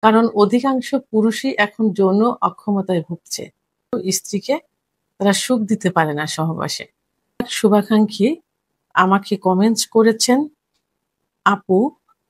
কারণ অধিকাংশ পুরুষই এখন যৌন অক্ষমতায় ভুগছে। স্ত্রীকে তারা সুখ দিতে পারে না সহবাসে। শুভাকাঙ্ক্ষী আমাকে কমেন্টস করেছেন, আপু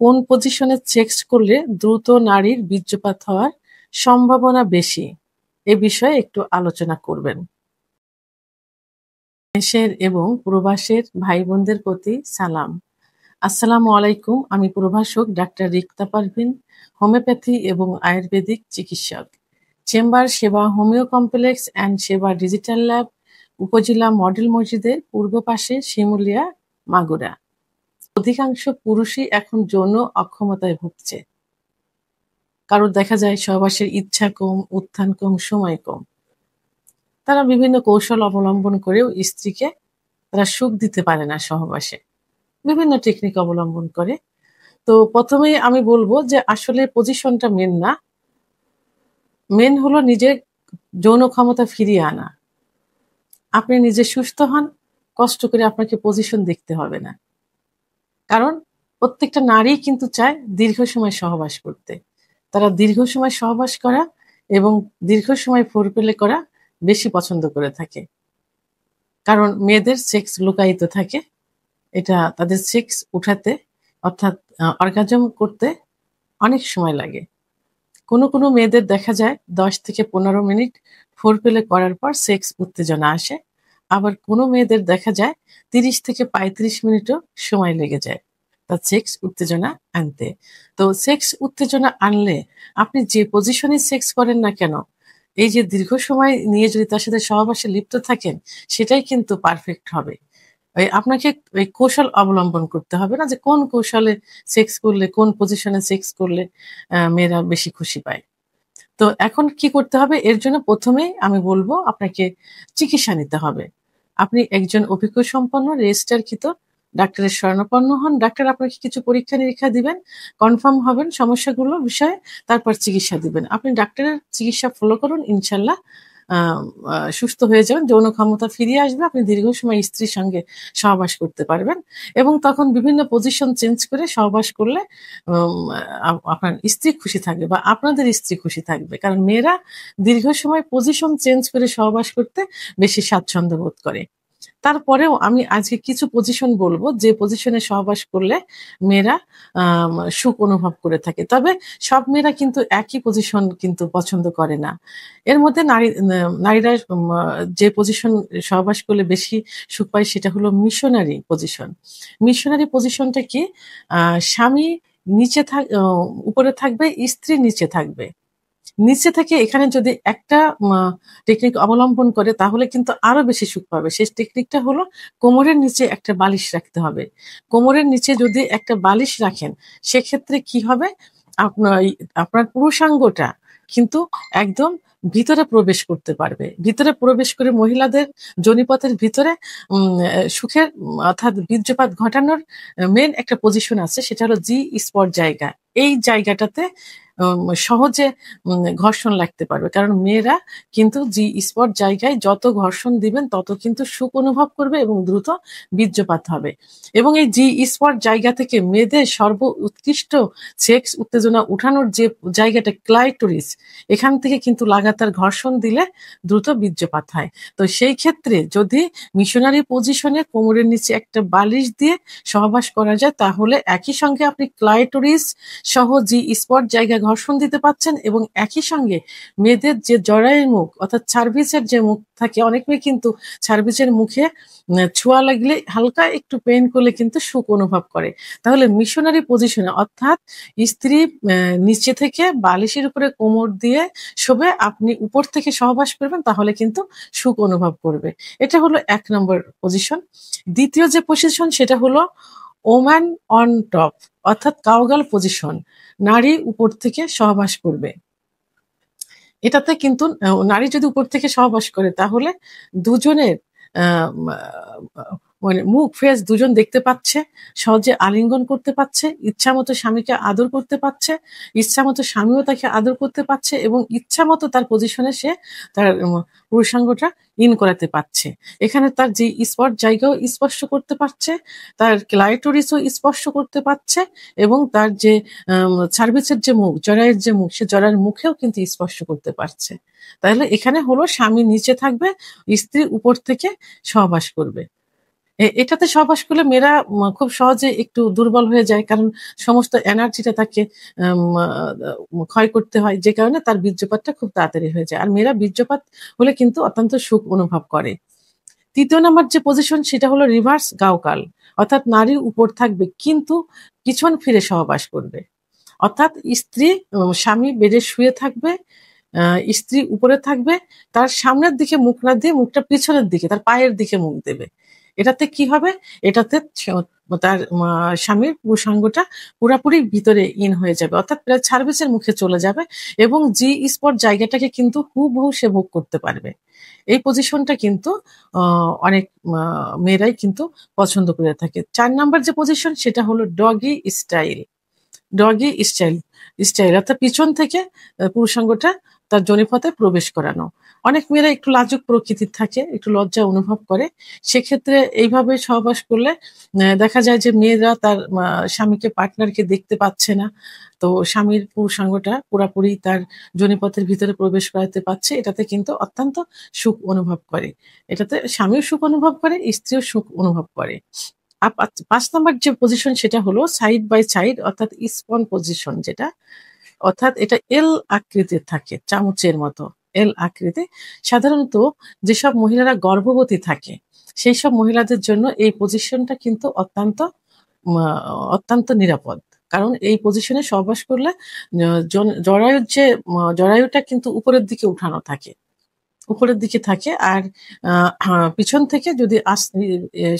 কোন পজিশনে সেক্স করলে দ্রুত নারীর বীর্যপাত হওয়ার সম্ভাবনা বেশি? এ বিষয়ে একটু আলোচনা করবেন। দেশের এবং প্রবাসের ভাই বোনদের প্রতি সালাম। আসসালামু আলাইকুম। আমি প্রভাষক ডাক্তার রিক্তা পারভিন, হোমিওপ্যাথি এবং আয়ুর্বেদিক চিকিৎসক। চেম্বার সেবা হোমিও কমপ্লেক্স অ্যান্ড সেবা ডিজিটাল ল্যাব, উপজেলা মডেল মসজিদের পূর্ব পাশে, শিমুলিয়া, মাগুরা। অধিকাংশ পুরুষই এখন যৌন অক্ষমতায় ভুগছে। কারোর দেখা যায় সহবাসের ইচ্ছা কম, উত্থান কম, সময় কম। তারা বিভিন্ন কৌশল অবলম্বন করেও স্ত্রীকে তারা সুখ দিতে পারে না সহবাসে। বিভিন্ন টেকনিক অবলম্বন করে। তো প্রথমেই আমি বলবো যে আসলে পজিশনটা মেন না। মেন হলো নিজের যৌন ক্ষমতা ফিরিয়ে আনা। আপনি নিজে সুস্থ হন, কষ্ট করে আপনাকে পজিশন দেখতে হবে না। কারণ প্রত্যেকটা নারী কিন্তু চায় দীর্ঘ সময় সহবাস করতে। তারা দীর্ঘ সময় সহবাস করা এবং দীর্ঘ সময় ফোরপ্লে করা বেশি পছন্দ করে থাকে। কারণ মেয়েদের সেক্স লুকায়িত থাকে। এটা তাদের সেক্স উঠাতে অর্থাৎ অর্গাজম করতে অনেক সময় লাগে। কোনো মেয়েদের দেখা যায় 10 থেকে 15 মিনিট ফোরপ্লে করার পর সেক্স উত্তেজনা আসে। আবার কোনো মেয়েদের দেখা যায় 30 থেকে 35 মিনিটও সময় লেগে যায় তার সেক্স উত্তেজনা আনতে। তো সেক্স উত্তেজনা আনলে আপনি যে পজিশনে সেক্স করেন না কেন, এই যে দীর্ঘ সময় নিয়ে যদি তার সাথে সহবাসে লিপ্ত থাকেন, সেটাই কিন্তু পারফেক্ট হবে। আপনাকে এই কৌশল অবলম্বন করতে হবে না যে কোন কৌশলে সেক্স করলে, কোন পজিশনে সেক্স করলে মেয়েরা বেশি খুশি পায়। তো এখন কি করতে হবে? এর জন্য প্রথমেই আমি বলবো আপনাকে চিকিৎসা নিতে হবে। আপনি একজন অভিজ্ঞ সম্পন্ন রেজিস্টারকৃত ডাক্তারের শরণাপন্ন হন। ডাক্তার আপনাকে কিছু পরীক্ষা-নিরীক্ষা দিবেন, কনফার্ম হবেন সমস্যাগুলোর বিষয়ে, তারপর চিকিৎসা দিবেন। আপনি ডাক্তারের চিকিৎসা ফলো করুন, ইনশাল্লাহ আ আ সুস্থ হয়ে যাবেন। যৌন ক্ষমতা ফিরিয়ে আসবে। আপনি দীর্ঘ সময় স্ত্রীর সঙ্গে সহবাস করতে পারবেন এবং তখন বিভিন্ন পজিশন চেঞ্জ করে সহবাস করলে আপনার স্ত্রী খুশি থাকবে বা আপনাদের স্ত্রী খুশি থাকবে। কারণ মেয়েরা দীর্ঘ সময় পজিশন চেঞ্জ করে সহবাস করতে বেশি স্বাচ্ছন্দ্য বোধ করে। তারপরেও আমি আজকে কিছু পজিশন বলবো যে পজিশনে সহবাস করলে মেয়েরা সুখ অনুভব করে থাকে। তবে সব মেয়েরা কিন্তু একই পজিশন কিন্তু পছন্দ করে না। এর মধ্যে নারীরা যে পজিশন সহবাস করলে বেশি সুখ পায় সেটা হলো মিশনারি পজিশন। মিশনারি পজিশনটা কি? স্বামী নিচে উপরে থাকবে, স্ত্রী নিচে থাকবে। নিচে থেকে এখানে যদি একটা টেকনিক অবলম্বন করে তাহলে কিন্তু আরো বেশি সুখ পাবে। সেই টেকনিকটা হলো কোমরের নিচে একটা বালিশ রাখতে হবে। কোমরের নিচে যদি একটা বালিশ রাখেন সেক্ষেত্রে কি হবে? আপনার আপনার পুরুষাঙ্গটা কিন্তু একদম ভিতরে প্রবেশ করতে পারবে। ভিতরে প্রবেশ করে মহিলাদের যোনিপথের ভিতরে সুখের অর্থাৎ বীর্যপাত ঘটানোর মেইন একটা পজিশন আছে, সেটা হলো জি স্পট জায়গা। এই জায়গাটাতে সহজে ঘর্ষণ লাগতে পারবে। কারণ মেয়েরা কিন্তু জি স্পট জায়গায় যত ঘর্ষণ দিবেন তত কিন্তু সুখ অনুভব করবে এবং দ্রুত বীর্যপাত হবে। এবং এই জি স্পট জায়গা থেকে মেয়েদের উৎকৃষ্ট সেক্স উত্তেজনা উঠানোর যে জায়গাটা ক্লাইটোরিস, এখান থেকে কিন্তু লাগাতার ঘর্ষণ দিলে দ্রুত বীর্যপাত হয়। তো সেই ক্ষেত্রে যদি মিশনারি পজিশনে কোমরের নিচে একটা বালিশ দিয়ে সহবাস করা যায় তাহলে একই সঙ্গে আপনি ক্লাইটোরিস সহ জি স্পট জায়গায় ঘর্ষণ দিতে পারছেন এবং একই সঙ্গে মেয়েদের যে জরায়ুর মুখ অর্থাৎ সার্ভিসের যে মুখ থাকে, অনেক মেয়ে কিন্তু সার্ভিসের মুখে ছোঁয়া লাগলে হালকা একটু পেইন করলে কিন্তু সুখ অনুভব করে। তাহলে মিশনারি পজিশনে অর্থাৎ স্ত্রী নিচে থেকে বালিশের উপরে কোমর দিয়ে শোবে, আপনি উপর থেকে সহবাস করবেন তাহলে কিন্তু সুখ অনুভব করবে। এটা হলো ১ নম্বর পজিশন। দ্বিতীয় যে পজিশন সেটা হলো ওম্যান অন টপ অর্থাৎ কাউগাল পজিশন। নারী উপর থেকে সহবাস করবে। এটাতে কিন্তু নারী যদি উপর থেকে সহবাস করে তাহলে দুজনের মানে মুখ ফেস দুজন দেখতে পাচ্ছে, সহজে আলিঙ্গন করতে পারছে, ইচ্ছামতো স্বামীকে আদর করতে পারছে, ইচ্ছামতো স্বামীও তাকে আদর করতে পারছে এবং ইচ্ছামতো তার পজিশনে সে তার পুরুষাঙ্গটা ইন করাতে পারছে। এখানে তার যে স্পট জায়গাও স্পর্শ করতে পারছে, তার ক্লাইটোরিসও স্পর্শ করতে পারছে এবং তার যে সার্ভিসের যে মুখ, জরায়ের যে মুখ, সে জরায়ের মুখেও কিন্তু স্পর্শ করতে পারছে। তাহলে এখানে হলো স্বামী নিচে থাকবে, স্ত্রী উপর থেকে সহবাস করবে। এটাতে সহবাস করলে মেয়েরা খুব সহজে একটু দুর্বল হয়ে যায়, কারণ সমস্ত এনার্জিটা তাকে ক্ষয় করতে হয়, যে কারণে তার বীর্যপাতটা খুব তাড়াতাড়ি হয়ে যায়। আর মেয়েরা বীর্যপাত হলে কিন্তু অত্যন্ত সুখ অনুভব করে। তৃতীয় নাম্বার যে পজিশন সেটা হলো রিভার্স গাওকাল, অর্থাৎ নারী উপর থাকবে কিন্তু পিছন ফিরে সহবাস করবে। অর্থাৎ স্ত্রী স্বামী বেডে শুয়ে থাকবে, স্ত্রী উপরে থাকবে, তার সামনের দিকে মুখ না দিয়ে মুখটা পিছনের দিকে, তার পায়ের দিকে মুখ দেবে। এটাতে কি হবে? এটাতে তার স্বামীর পুরুষাঙ্গটা পুরাপুরি ভিতরে ইন হয়ে যাবে, অর্থাৎ প্রায় সার্ভিসের মুখে চলে যাবে এবং জি স্পট জায়গাটাকে কিন্তু হুবহু সে ভোগ করতে পারবে। এই পজিশনটা কিন্তু অনেক মেয়েরাই কিন্তু পছন্দ করে থাকে। 4 নাম্বার যে পজিশন সেটা হলো doggy style. Doggy style style অর্থাৎ পিছন থেকে পুরুষাঙ্গটা তার যোনিপথে প্রবেশ করানো। অনেক মেয়েরা একটু লাজুক প্রকৃতির থাকে, একটু লজ্জা অনুভব করে, সেক্ষেত্রে এইভাবে সহবাস করলে দেখা যায় যে মেয়েরা তার স্বামীকে, পার্টনারকে দেখতে পাচ্ছে না, তো স্বামীর পুরুষাঙ্গটা পুরাপুরি তার যোনিপথের ভিতরে প্রবেশ করাতে পারছে। এটাতে কিন্তু অত্যন্ত সুখ অনুভব করে, এটাতে স্বামীও সুখ অনুভব করে, স্ত্রীও সুখ অনুভব করে। 5 নাম্বার যে পজিশন সেটা হলো সাইড বাই সাইড, অর্থাৎ স্পন পজিশন, যেটা অর্থাৎ এটা এল আকৃতির থাকে, চামচের মতো এল আকৃতি। সাধারণত যেসব মহিলারা গর্ভবতী থাকে সেই সব মহিলাদের জন্য এই পজিশনটা কিন্তু অত্যন্ত নিরাপদ, কারণ এই পজিশনে সহবাস করলে জরায়ুর যে জরায়ুটা কিন্তু উপরের দিকে উঠানো থাকে, উপরের দিকে থাকে। আর পিছন থেকে যদি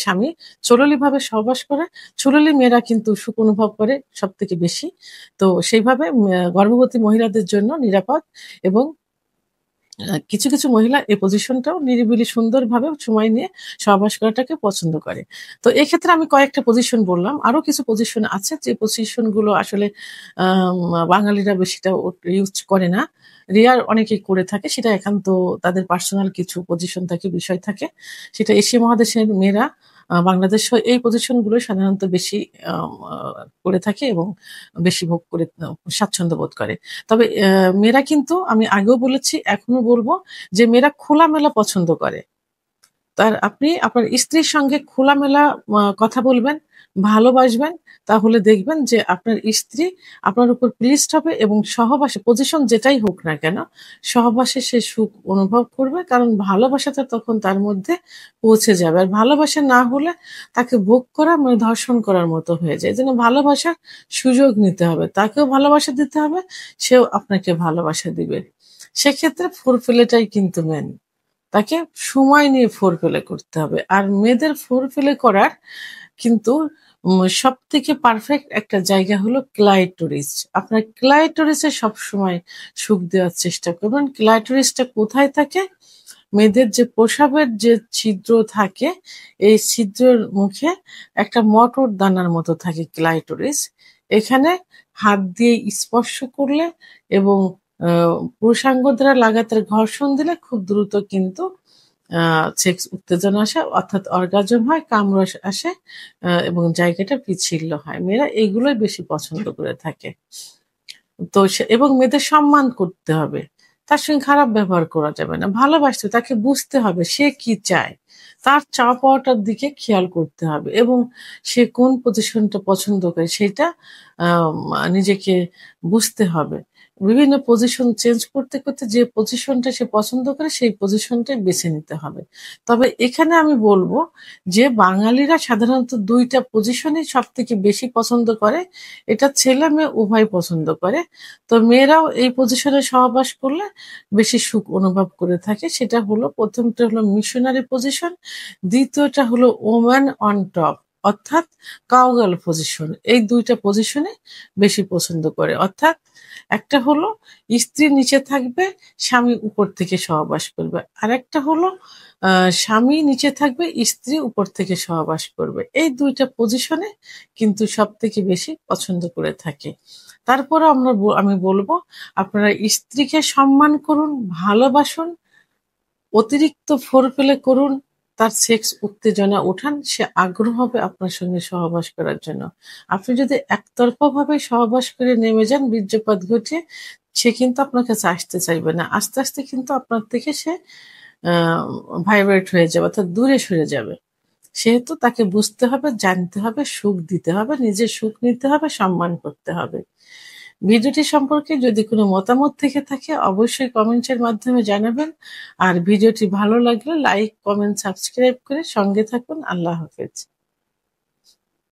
স্বামী চললি ভাবে সহবাস করে, চললি মেয়েরা কিন্তু সুখ অনুভব করে সব থেকে বেশি। তো সেইভাবে গর্ভবতী মহিলাদের জন্য নিরাপদ এবং কিছু কিছু মহিলা এই পজিশনটাও নিরিবিলি সুন্দরভাবে সময় নিয়ে সহবাস করাটাকে পছন্দ করে। তো এক্ষেত্রে আমি কয়েকটা পজিশন বললাম, আরো কিছু পজিশন আছে যে পজিশন গুলো আসলে বাঙালিরা বেশিটা ইউজ করে না, রেয়ার অনেকেই করে থাকে, সেটা একান্ত তাদের পার্সোনাল কিছু পজিশন থাকে, বিষয় থাকে, সেটা এশিয়া মহাদেশের মেয়েরা বাংলাদেশ এই পজিশন গুলো সাধারণত বেশি করে থাকে এবং বেশি ভোগ করে স্বাচ্ছন্দ্য বোধ করে। তবে মেয়েরা কিন্তু, আমি আগেও বলেছি এখনো বলবো, যে মেয়েরা খোলামেলা পছন্দ করে। তার আপনি আপনার স্ত্রীর সঙ্গে খোলামেলা কথা বলবেন, ভালোবাসবেন, তাহলে দেখবেন যে আপনার স্ত্রী আপনার উপর প্লিজড হবে এবং সহবাসে, পজিশন যেটাই হোক না কেন, সহবাসে সে সুখ অনুভব করবে, কারণ ভালোবাসাটা তখন তার মধ্যে পৌঁছে যাবে। আর ভালোবাসা না হলে তাকে ভোগ করা মানে ধর্ষণ করার মতো হয়ে যায়। যেন ভালোবাসার সুযোগ নিতে হবে, তাকেও ভালোবাসা দিতে হবে, সেও আপনাকে ভালোবাসা দিবে। সেক্ষেত্রে ফোরপ্লেটাই কিন্তু মেন, তাকে সময় নিয়ে ফোরপ্লে করতে হবে। আর মেয়েদের ফোরপ্লে করার কিন্তু সব থেকে পারফেক্ট একটা জায়গা হলো ক্লাইটোরিস। আপনার ক্লাইটোরিসে সবসময় সুখ দেওয়ার চেষ্টা করবেন। ক্লাইটোরিসটা কোথায় থাকে? মেয়েদের যে প্রসাবের যে ছিদ্র থাকে, এই ছিদ্রের মুখে একটা মটর দানার মতো থাকে ক্লাইটোরিস। এখানে হাত দিয়ে স্পর্শ করলে এবং পুরুষাঙ্গ দ্বারা লাগাতার ঘর্ষণ দিলে খুব দ্রুত কিন্তু সেক্স উত্তেজনা আসে, অর্থাৎ অর্গাজম হয়, কামরস আসে এবং জায়গাটা পিচ্ছিল হয়। মেয়েরা এইগুলোই বেশি পছন্দ করে থাকে। তো এবং মেয়েদের সম্মান করতে হবে, তার সঙ্গে খারাপ ব্যবহার করা যাবে না, ভালোবাসতে, তাকে বুঝতে হবে সে কি চায়, তার চাওয়া পাওয়াটার দিকে খেয়াল করতে হবে এবং সে কোন পজিশনটা পছন্দ করে সেটা নিজেকে বুঝতে হবে। বিভিন্ন পজিশন চেঞ্জ করতে করতে যে পজিশনটা সে পছন্দ করে সেই পজিশনটাই বেছে নিতে হবে। তবে এখানে আমি বলবো যে বাঙালিরা সাধারণত দুইটা পজিশনই সব থেকে বেশি পছন্দ করে, এটা ছেলে মেয়ে উভয় পছন্দ করে। তো মেয়েরাও এই পজিশনে সহবাস করলে বেশি সুখ অনুভব করে থাকে। সেটা হলো, প্রথমটা হলো মিশনারি পজিশন, দ্বিতীয়টা হলো ওম্যান অন টপ। অর্থাৎ কাউগাল পজিশন, এই দুইটা পজিশনে বেশি পছন্দ করে। অর্থাৎ একটা হলো স্ত্রী নিচে থাকবে, স্বামী উপর থেকে সহবাস করবে, আর একটা হলো স্বামী নিচে থাকবে, স্ত্রী উপর থেকে সহবাস করবে। এই দুইটা পজিশনে কিন্তু সব থেকে বেশি পছন্দ করে থাকে। তারপরে আমি বলবো আপনারা স্ত্রীকে সম্মান করুন, ভালোবাসুন, অতিরিক্ত ফোরপ্লে করুন, তার সেক্স উত্তেজনা উঠান, সে আগ্রহ হবে আপনার সঙ্গে সহবাস করার জন্য। আপনি যদি একতরফা ভাবে সহবাস করে নেমে যান বীর্যপাত ঘটিয়ে, সে কিন্তু আপনার কাছে আসতে চাইবে না। আস্তে আস্তে কিন্তু আপনার থেকে সে ভাইব্রেট হয়ে যাবে, অর্থাৎ দূরে সরে যাবে। সেহেতু তাকে বুঝতে হবে, জানতে হবে, সুখ দিতে হবে, নিজের সুখ নিতে হবে, সম্মান করতে হবে। ভিডিওটি সম্পর্কে যদি কোনো মতামত থেকে থাকে অবশ্যই কমেন্টের মাধ্যমে জানাবেন। আর ভিডিওটি ভালো লাগলে লাইক, কমেন্ট, সাবস্ক্রাইব করে সঙ্গে থাকুন। আল্লাহ হাফেজ।